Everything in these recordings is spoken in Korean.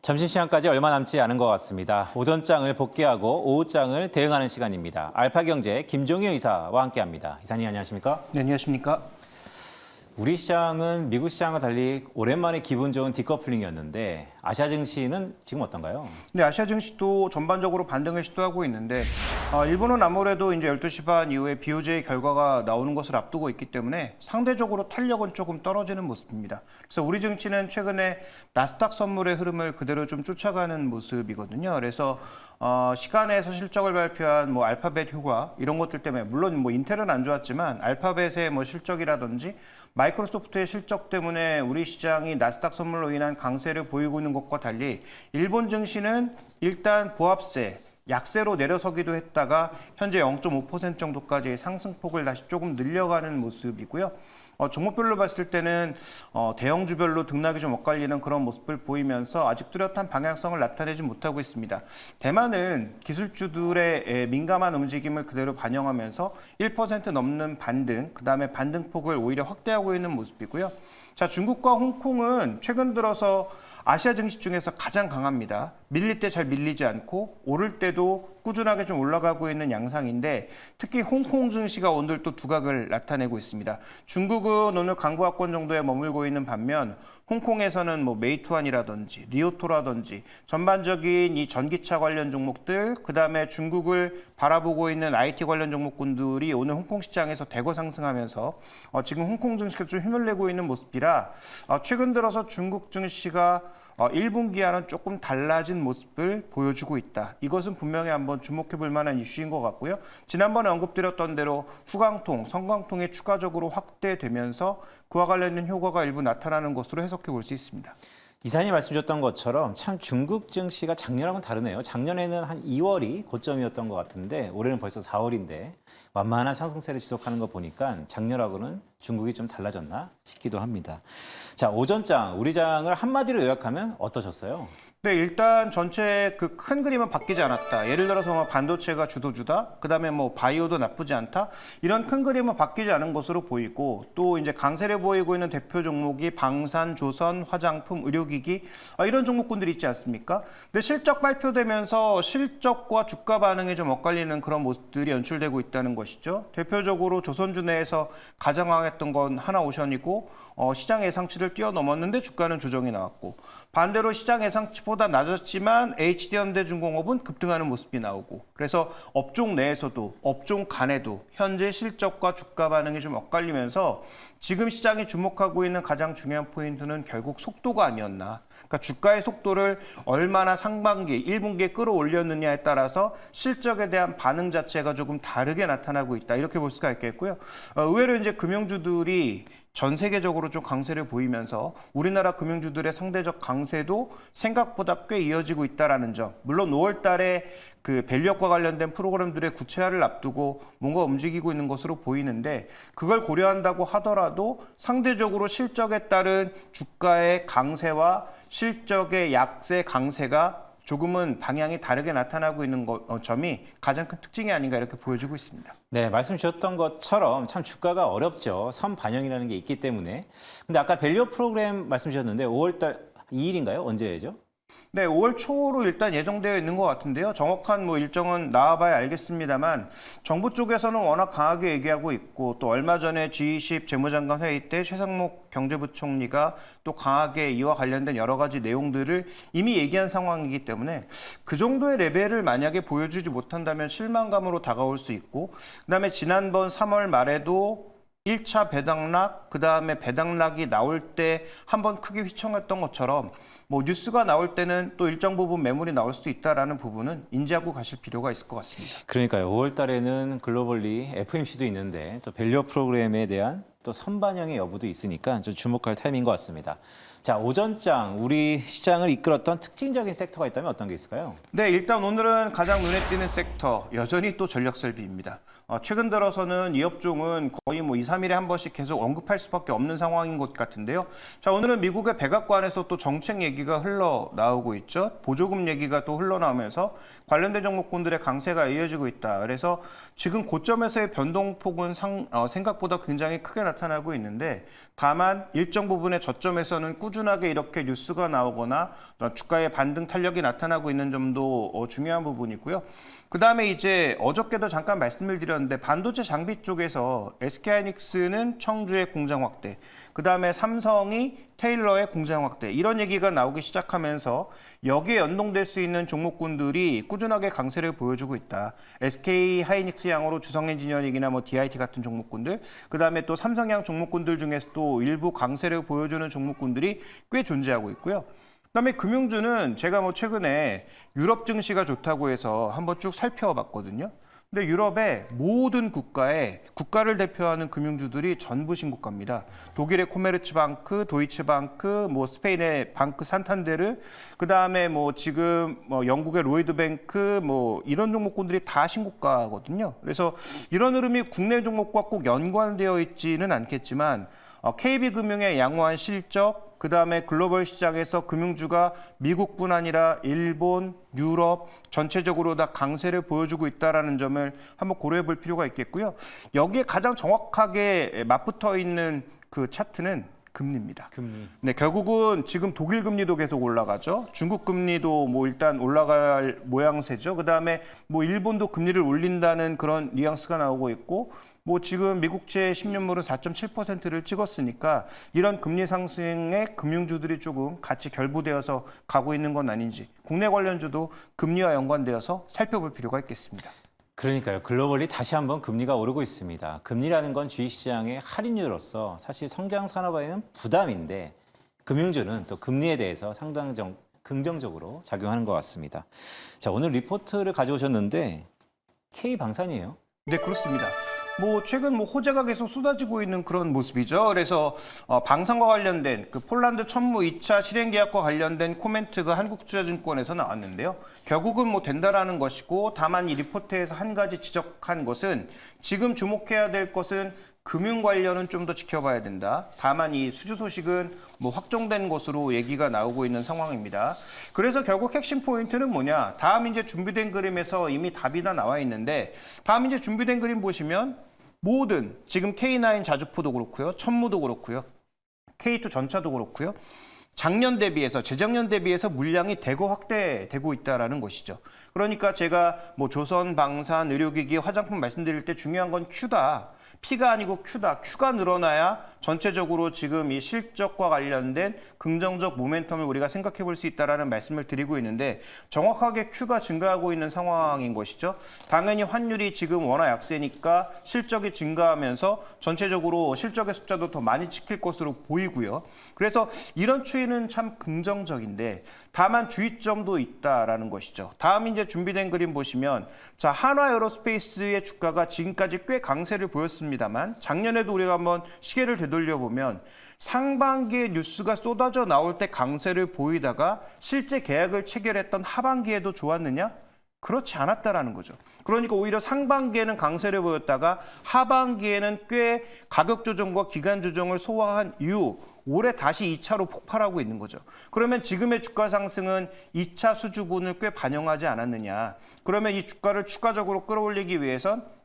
점심시간까지 얼마 남지 않은 것 같습니다. 오전장을 복귀하고 오후장을 대응하는 시간입니다. 알파경제 김종희 이사와 함께합니다. 이사님 안녕하십니까? 네, 안녕하십니까? 우리 시장은 미국 시장과 달리 오랜만에 기분 좋은 디커플링이었는데 아시아 증시는 지금 어떤가요? 네, 아시아 증시도 전반적으로 반등을 시도하고 있는데 일본은 아무래도 이제 12시 반 이후에 BOJ 결과가 나오는 것을 앞두고 있기 때문에 상대적으로 탄력은 조금 떨어지는 모습입니다. 그래서 우리 증시는 최근에 나스닥 선물의 흐름을 그대로 좀 쫓아가는 모습이거든요. 그래서 시간에서 실적을 발표한 뭐 알파벳 효과 이런 것들 때문에 물론 뭐 인텔은 안 좋았지만 알파벳의 뭐 실적이라든지 마이크로소프트의 실적 때문에 우리 시장이 나스닥 선물로 인한 강세를 보이고 있는 것과 달리 일본 증시는 일단 보합세 약세로 내려서기도 했다가 현재 0.5% 정도까지 상승폭을 다시 조금 늘려가는 모습이고요. 종목별로 봤을 때는 대형주별로 등락이 좀 엇갈리는 그런 모습을 보이면서 아직 뚜렷한 방향성을 나타내지 못하고 있습니다. 대만은 기술주들의 민감한 움직임을 그대로 반영하면서 1% 넘는 반등, 그다음에 반등폭을 오히려 확대하고 있는 모습이고요. 자, 중국과 홍콩은 최근 들어서 아시아 증시 중에서 가장 강합니다. 밀릴 때 잘 밀리지 않고 오를 때도 꾸준하게 좀 올라가고 있는 양상인데 특히 홍콩 증시가 오늘 또 두각을 나타내고 있습니다. 중국은 오늘 강보합권 정도에 머물고 있는 반면 홍콩에서는 뭐 메이투안이라든지 리오토라든지 전반적인 이 전기차 관련 종목들 그다음에 중국을 바라보고 있는 IT 관련 종목군들이 오늘 홍콩 시장에서 대거 상승하면서 지금 홍콩 증시가 좀 힘을 내고 있는 모습이라 최근 들어서 중국 증시가 1분기와는 조금 달라진 모습을 보여주고 있다. 이것은 분명히 한번 주목해 볼 만한 이슈인 것 같고요. 지난번에 언급드렸던 대로 후광통, 성광통이 추가적으로 확대되면서 그와 관련된 효과가 일부 나타나는 것으로 해석해 볼 수 있습니다. 이사님 말씀 주셨던 것처럼 참 중국 증시가 작년하고는 다르네요. 작년에는 한 2월이 고점이었던 것 같은데 올해는 벌써 4월인데 완만한 상승세를 지속하는 거 보니까 작년하고는 중국이 좀 달라졌나 싶기도 합니다. 자, 오전장, 우리 장을 한마디로 요약하면 어떠셨어요? 네, 일단 전체 그 큰 그림은 바뀌지 않았다. 예를 들어서 뭐 반도체가 주도주다. 그다음에 뭐 바이오도 나쁘지 않다. 이런 큰 그림은 바뀌지 않은 것으로 보이고 또 이제 강세를 보이고 있는 대표 종목이 방산, 조선, 화장품, 의료기기 이런 종목군들이 있지 않습니까? 근데 실적 발표되면서 실적과 주가 반응이 좀 엇갈리는 그런 모습들이 연출되고 있다는 것이죠. 대표적으로 조선주 내에서 가장 강했던 건 하나오션이고 시장 예상치를 뛰어넘었는데 주가는 조정이 나왔고 반대로 시장 예상치보다 낮았지만 HD현대중공업은 급등하는 모습이 나오고 그래서 업종 내에서도 업종 간에도 현재 실적과 주가 반응이 좀 엇갈리면서 지금 시장이 주목하고 있는 가장 중요한 포인트는 결국 속도가 아니었나. 그러니까 주가의 속도를 얼마나 상반기, 1분기에 끌어올렸느냐에 따라서 실적에 대한 반응 자체가 조금 다르게 나타나고 있다. 이렇게 볼 수가 있겠고요. 의외로 이제 금융주들이 전 세계적으로 좀 강세를 보이면서 우리나라 금융주들의 상대적 강세도 생각보다 꽤 이어지고 있다라는 점. 물론 5월 달에 그 밸류업과 관련된 프로그램들의 구체화를 앞두고 뭔가 움직이고 있는 것으로 보이는데 그걸 고려한다고 하더라도 상대적으로 실적에 따른 주가의 강세와 실적의 약세 강세가 조금은 방향이 다르게 나타나고 있는 점이 가장 큰 특징이 아닌가 이렇게 보여지고 있습니다. 네, 말씀 주셨던 것처럼 참 주가가 어렵죠. 선반영이라는 게 있기 때문에. 근데 아까 밸류 프로그램 말씀 주셨는데 5월 달 2일인가요? 언제죠? 네, 5월 초로 일단 예정되어 있는 것 같은데요. 정확한 뭐 일정은 나와봐야 알겠습니다만 정부 쪽에서는 워낙 강하게 얘기하고 있고 또 얼마 전에 G20 재무장관 회의 때 최상목 경제부총리가 또 강하게 이와 관련된 여러 가지 내용들을 이미 얘기한 상황이기 때문에 그 정도의 레벨을 만약에 보여주지 못한다면 실망감으로 다가올 수 있고 그다음에 지난번 3월 말에도 1차 배당락, 그다음에 배당락이 나올 때 한번 크게 휘청했던 것처럼 뭐 뉴스가 나올 때는 또 일정 부분 매물이 나올 수 있다라는 부분은 인지하고 가실 필요가 있을 것 같습니다. 그러니까요. 5월 달에는 글로벌리 FMC도 있는데 또 밸류 프로그램에 대한 또 선반영의 여부도 있으니까 좀 주목할 타이밍인 것 같습니다. 자, 오전장, 우리 시장을 이끌었던 특징적인 섹터가 있다면 어떤 게 있을까요? 네, 일단 오늘은 가장 눈에 띄는 섹터, 여전히 또 전력설비입니다. 최근 들어서는 이 업종은 거의 뭐 2, 3일에 한 번씩 계속 언급할 수밖에 없는 상황인 것 같은데요. 자, 오늘은 미국의 백악관에서 또 정책 얘기가 흘러나오고 있죠. 보조금 얘기가 또 흘러나오면서 관련된 종목군들의 강세가 이어지고 있다. 그래서 지금 고점에서의 변동폭은 생각보다 굉장히 크게 나타나고 나타나고 있는데 다만 일정 부분의 저점에서는 꾸준하게 이렇게 뉴스가 나오거나 주가의 반등 탄력이 나타나고 있는 점도 중요한 부분이고요. 그다음에 이제 어저께도 잠깐 말씀을 드렸는데 반도체 장비 쪽에서 SK하이닉스는 청주의 공장 확대, 그다음에 삼성이 테일러의 공장 확대 이런 얘기가 나오기 시작하면서 여기에 연동될 수 있는 종목군들이 꾸준하게 강세를 보여주고 있다. SK하이닉스 양으로 주성엔지니어링이나 뭐 DIT 같은 종목군들, 그다음에 또 삼성양 종목군들 중에서 또 일부 강세를 보여주는 종목군들이 꽤 존재하고 있고요. 그다음에 금융주는 제가 뭐 최근에 유럽 증시가 좋다고 해서 한번 쭉 살펴봤거든요. 근데 유럽의 모든 국가를 대표하는 금융주들이 전부 신고가입니다. 독일의 코메르츠방크, 도이치방크, 뭐 스페인의 방크 산탄데르, 그다음에 뭐 지금 뭐 영국의 로이드뱅크 뭐 이런 종목군들이 다 신고가거든요. 그래서 이런 흐름이 국내 종목과 꼭 연관되어 있지는 않겠지만 KB금융의 양호한 실적, 그다음에 글로벌 시장에서 금융주가 미국뿐 아니라 일본, 유럽 전체적으로 다 강세를 보여주고 있다는 점을 한번 고려해 볼 필요가 있겠고요. 여기에 가장 정확하게 맞붙어 있는 그 차트는 금리입니다. 금리. 네, 결국은 지금 독일 금리도 계속 올라가죠. 중국 금리도 뭐 일단 올라갈 모양새죠. 그다음에 뭐 일본도 금리를 올린다는 그런 뉘앙스가 나오고 있고, 뭐 지금 미국채 10년물은 4.7%를 찍었으니까 이런 금리 상승에 금융주들이 조금 같이 결부되어서 가고 있는 건 아닌지 국내 관련주도 금리와 연관되어서 살펴볼 필요가 있겠습니다. 그러니까요. 글로벌리 다시 한번 금리가 오르고 있습니다. 금리라는 건 주식시장의 할인율로서 사실 성장 산업에는 부담인데 금융주는 또 금리에 대해서 상당히 긍정적으로 작용하는 것 같습니다. 자, 오늘 리포트를 가져오셨는데 K방산이에요. 네, 그렇습니다. 뭐 최근 뭐 호재가 계속 쏟아지고 있는 그런 모습이죠. 그래서 방산과 관련된 그 폴란드 천무 2차 실행 계약과 관련된 코멘트가 한국투자증권에서 나왔는데요. 결국은 뭐 된다라는 것이고, 다만 이 리포트에서 한 가지 지적한 것은 지금 주목해야 될 것은 금융 관련은 좀 더 지켜봐야 된다. 다만 이 수주 소식은 뭐 확정된 것으로 얘기가 나오고 있는 상황입니다. 그래서 결국 핵심 포인트는 뭐냐? 다음 이제 준비된 그림에서 이미 답이 다 나와 있는데, 다음 이제 준비된 그림 보시면 모든 지금 K9 자주포도 그렇고요, 천무도 그렇고요, K2 전차도 그렇고요. 작년 대비해서 재작년 대비해서 물량이 대거 확대되고 있다라는 것이죠. 그러니까 제가 뭐 조선, 방산, 의료기기, 화장품 말씀드릴 때 중요한 건 Q다. P가 아니고 Q다. Q가 늘어나야 전체적으로 지금 이 실적과 관련된 긍정적 모멘텀을 우리가 생각해 볼 수 있다라는 말씀을 드리고 있는데, 정확하게 Q가 증가하고 있는 상황인 것이죠. 당연히 환율이 지금 워낙 약세니까 실적이 증가하면서 전체적으로 실적의 숫자도 더 많이 찍힐 것으로 보이고요. 그래서 이런 추이는 참 긍정적인데, 다만 주의점도 있다라는 것이죠. 다음 이제 준비된 그림 보시면, 자, 한화 에어로스페이스의 주가가 지금까지 꽤 강세를 보였습니다만, 작년에도 우리가 한번 시계를 되돌려 보면 상반기에 뉴스가 쏟아져 나올 때 강세를 보이다가 실제 계약을 체결했던 하반기에도 좋았느냐? 그렇지 않았다라는 거죠. 그러니까 오히려 상반기에는 강세를 보였다가 하반기에는 꽤 가격 조정과 기간 조정을 소화한 이후 올해 다시 2차로 폭발하고 있는 거죠. 그러면 지금의 주가 상승은 2차 수주분을 꽤 반영하지 않았느냐. 그러면 이 주가를 추가적으로 끌어올리기 위해선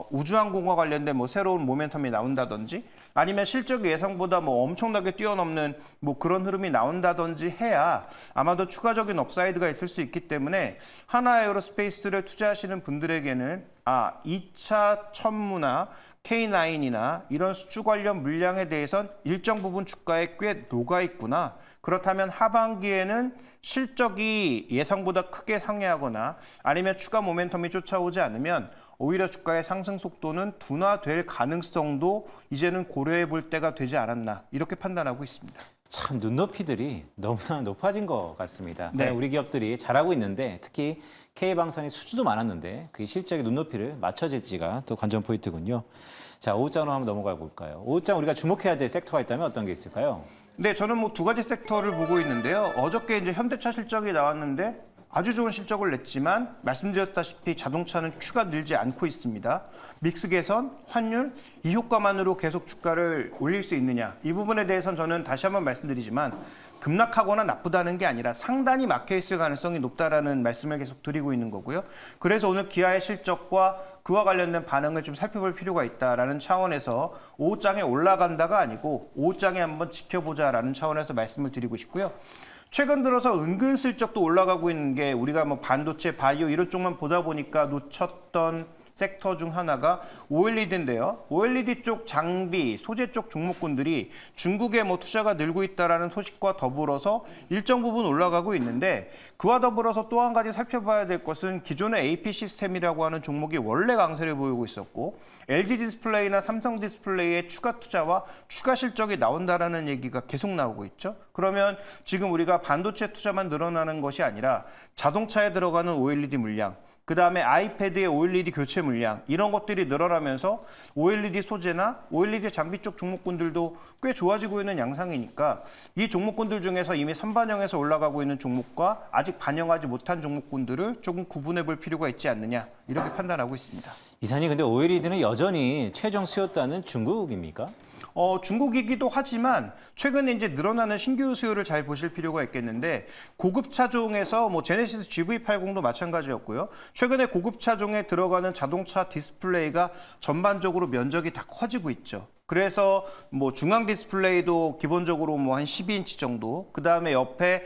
우주항공과 관련된 뭐 새로운 모멘텀이 나온다든지, 아니면 실적 예상보다 뭐 엄청나게 뛰어넘는 뭐 그런 흐름이 나온다든지 해야 아마도 추가적인 업사이드가 있을 수 있기 때문에 하나에어로스페이스를 투자하시는 분들에게는 2차 천무나 K9이나 이런 수주 관련 물량에 대해선 일정 부분 주가에 꽤 녹아 있구나. 그렇다면 하반기에는 실적이 예상보다 크게 상회하거나 아니면 추가 모멘텀이 쫓아오지 않으면 오히려 주가의 상승 속도는 둔화될 가능성도 이제는 고려해 볼 때가 되지 않았나, 이렇게 판단하고 있습니다. 참 눈높이들이 너무나 높아진 것 같습니다. 네. 우리 기업들이 잘하고 있는데, 특히 K방산이 수주도 많았는데 그게 실적의 눈높이를 맞춰질지가 또 관전 포인트군요. 자, 오후장으로 한번 넘어가 볼까요? 오후장 우리가 주목해야 될 섹터가 있다면 어떤 게 있을까요? 네, 저는 뭐 두 가지 섹터를 보고 있는데요. 어저께 이제 현대차 실적이 나왔는데 아주 좋은 실적을 냈지만 말씀드렸다시피 자동차는 Q가 늘지 않고 있습니다. 믹스 개선, 환율, 이 효과만으로 계속 주가를 올릴 수 있느냐, 이 부분에 대해서는 저는 다시 한번 말씀드리지만 급락하거나 나쁘다는 게 아니라 상단이 막혀 있을 가능성이 높다라는 말씀을 계속 드리고 있는 거고요. 그래서 오늘 기아의 실적과 그와 관련된 반응을 좀 살펴볼 필요가 있다라는 차원에서 오후장에 올라간다가 아니고 오후장에 한번 지켜보자라는 차원에서 말씀을 드리고 싶고요. 최근 들어서 은근슬쩍 또 올라가고 있는 게 우리가 뭐 반도체, 바이오 이런 쪽만 보다 보니까 놓쳤던 섹터 중 하나가 OLED인데요. OLED 쪽 장비, 소재 쪽 종목군들이 중국에 뭐 투자가 늘고 있다라는 소식과 더불어서 일정 부분 올라가고 있는데 그와 더불어서 또 한 가지 살펴봐야 될 것은 기존의 AP 시스템이라고 하는 종목이 원래 강세를 보이고 있었고 LG 디스플레이나 삼성 디스플레이의 추가 투자와 추가 실적이 나온다라는 얘기가 계속 나오고 있죠. 그러면 지금 우리가 반도체 투자만 늘어나는 것이 아니라 자동차에 들어가는 OLED 물량, 그다음에 아이패드의 OLED 교체 물량 이런 것들이 늘어나면서 OLED 소재나 OLED 장비 쪽 종목군들도 꽤 좋아지고 있는 양상이니까 이 종목군들 중에서 이미 선반영해서 올라가고 있는 종목과 아직 반영하지 못한 종목군들을 조금 구분해 볼 필요가 있지 않느냐 이렇게 판단하고 있습니다. 이사님, 근데 OLED는 여전히 최종 수요단은 중국입니까? 중국이기도 하지만 최근에 이제 늘어나는 신규 수요를 잘 보실 필요가 있겠는데 고급 차종에서 뭐 제네시스 GV80도 마찬가지였고요. 최근에 고급 차종에 들어가는 자동차 디스플레이가 전반적으로 면적이 다 커지고 있죠. 그래서 뭐 중앙 디스플레이도 기본적으로 뭐 한 12인치 정도, 그다음에 옆에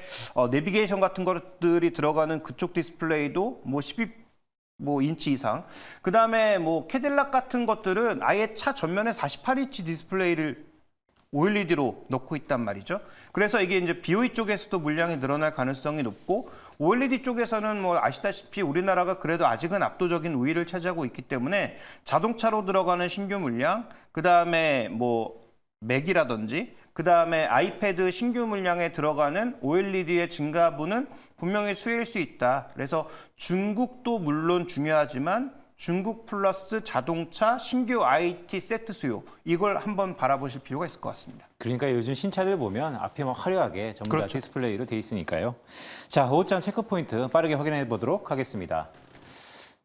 내비게이션 같은 것들이 들어가는 그쪽 디스플레이도 뭐 12인치 이상. 그다음에 뭐 캐딜락 같은 것들은 아예 차 전면에 48인치 디스플레이를 OLED로 넣고 있단 말이죠. 그래서 이게 이제 BOE 쪽에서도 물량이 늘어날 가능성이 높고 OLED 쪽에서는 뭐 아시다시피 우리나라가 그래도 아직은 압도적인 우위를 차지하고 있기 때문에 자동차로 들어가는 신규 물량, 그다음에 뭐 맥이라든지 그다음에 아이패드 신규 물량에 들어가는 OLED의 증가분은 분명히 수혜일 수 있다. 그래서 중국도 물론 중요하지만 중국 플러스 자동차 신규 IT 세트 수요 이걸 한번 바라보실 필요가 있을 것 같습니다. 그러니까 요즘 신차들 보면 앞에 막 화려하게 전부 다 그렇죠. 디스플레이로 돼 있으니까요. 자, 오후장 체크포인트 빠르게 확인해 보도록 하겠습니다.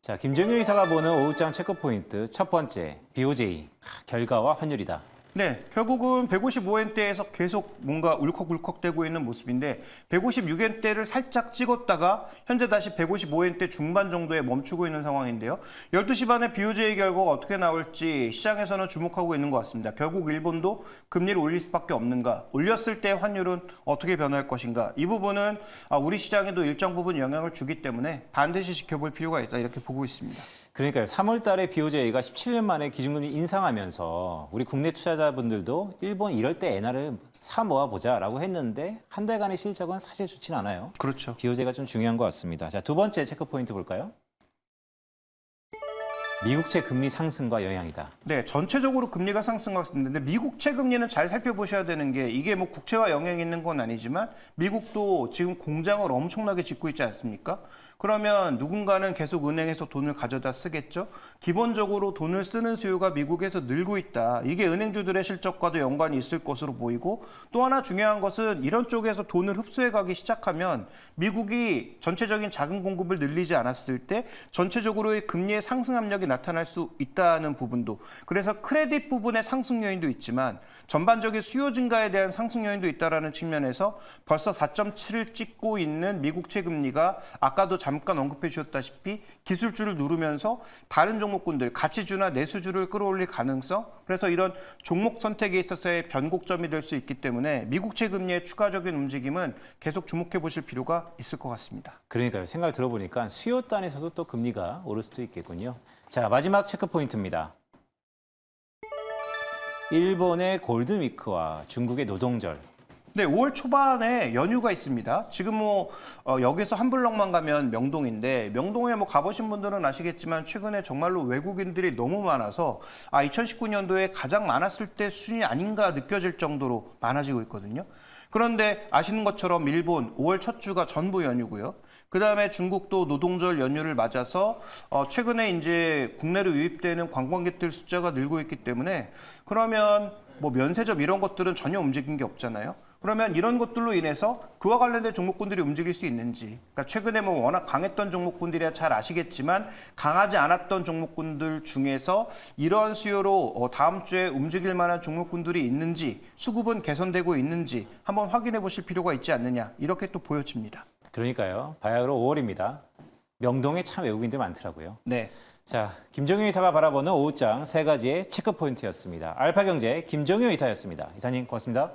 자, 김정일 이사가 보는 오후장 체크포인트 첫 번째, BOJ 결과와 환율이다. 네, 결국은 155엔대에서 계속 뭔가 울컥울컥되고 있는 모습인데 156엔대를 살짝 찍었다가 현재 다시 155엔대 중반 정도에 멈추고 있는 상황인데요. 12시 반에 BOJ 결과가 어떻게 나올지 시장에서는 주목하고 있는 것 같습니다. 결국 일본도 금리를 올릴 수밖에 없는가, 올렸을 때 환율은 어떻게 변할 것인가, 이 부분은 우리 시장에도 일정 부분 영향을 주기 때문에 반드시 지켜볼 필요가 있다 이렇게 보고 있습니다. 그러니까요. 3월 달에 BOJ가 17년 만에 기준금리 인상하면서 우리 국내 투자자분들도 일본 이럴 때 엔화를 사 모아보자라고 했는데 한 달간의 실적은 사실 좋진 않아요. 그렇죠. BOJ가 좀 중요한 것 같습니다. 자, 두 번째 체크포인트 볼까요? 미국채 금리 상승과 영향이다. 네, 전체적으로 금리가 상승하고 있는데 미국채 금리는 잘 살펴보셔야 되는 게 이게 뭐 국채와 영향이 있는 건 아니지만 미국도 지금 공장을 엄청나게 짓고 있지 않습니까? 그러면 누군가는 계속 은행에서 돈을 가져다 쓰겠죠? 기본적으로 돈을 쓰는 수요가 미국에서 늘고 있다. 이게 은행주들의 실적과도 연관이 있을 것으로 보이고 또 하나 중요한 것은 이런 쪽에서 돈을 흡수해 가기 시작하면 미국이 전체적인 자금 공급을 늘리지 않았을 때 전체적으로의 금리의 상승 압력이 나타날 수 있다는 부분도, 그래서 크레딧 부분의 상승 요인도 있지만 전반적인 수요 증가에 대한 상승 요인도 있다는 측면에서 벌써 4.7을 찍고 있는 미국채 금리가 아까도 잠깐 언급해 주셨다시피 기술주를 누르면서 다른 종목군들, 가치주나 내수주를 끌어올릴 가능성, 그래서 이런 종목 선택에 있어서의 변곡점이 될 수 있기 때문에 미국채 금리의 추가적인 움직임은 계속 주목해 보실 필요가 있을 것 같습니다. 그러니까요. 생각을 들어보니까 수요단에서도 또 금리가 오를 수도 있겠군요. 자, 마지막 체크포인트입니다. 일본의 골든위크와 중국의 노동절. 네, 5월 초반에 연휴가 있습니다. 지금 뭐 여기서 한 블럭만 가면 명동인데 명동에 뭐 가보신 분들은 아시겠지만 최근에 정말로 외국인들이 너무 많아서 2019년도에 가장 많았을 때 수준이 아닌가 느껴질 정도로 많아지고 있거든요. 그런데 아시는 것처럼 일본 5월 첫 주가 전부 연휴고요. 그다음에 중국도 노동절 연휴를 맞아서 최근에 이제 국내로 유입되는 관광객들 숫자가 늘고 있기 때문에 그러면 뭐 면세점 이런 것들은 전혀 움직인 게 없잖아요. 그러면 이런 것들로 인해서 그와 관련된 종목군들이 움직일 수 있는지, 그러니까 최근에 뭐 워낙 강했던 종목군들이야 잘 아시겠지만 강하지 않았던 종목군들 중에서 이러한 수요로 다음 주에 움직일 만한 종목군들이 있는지, 수급은 개선되고 있는지 한번 확인해 보실 필요가 있지 않느냐, 이렇게 또 보여집니다. 그러니까요. 바야흐로 5월입니다. 명동에 참 외국인들 많더라고요. 네. 자, 김종효 이사가 바라보는 오후장 세 가지의 체크 포인트였습니다. 알파경제 김종효 이사였습니다. 이사님 고맙습니다.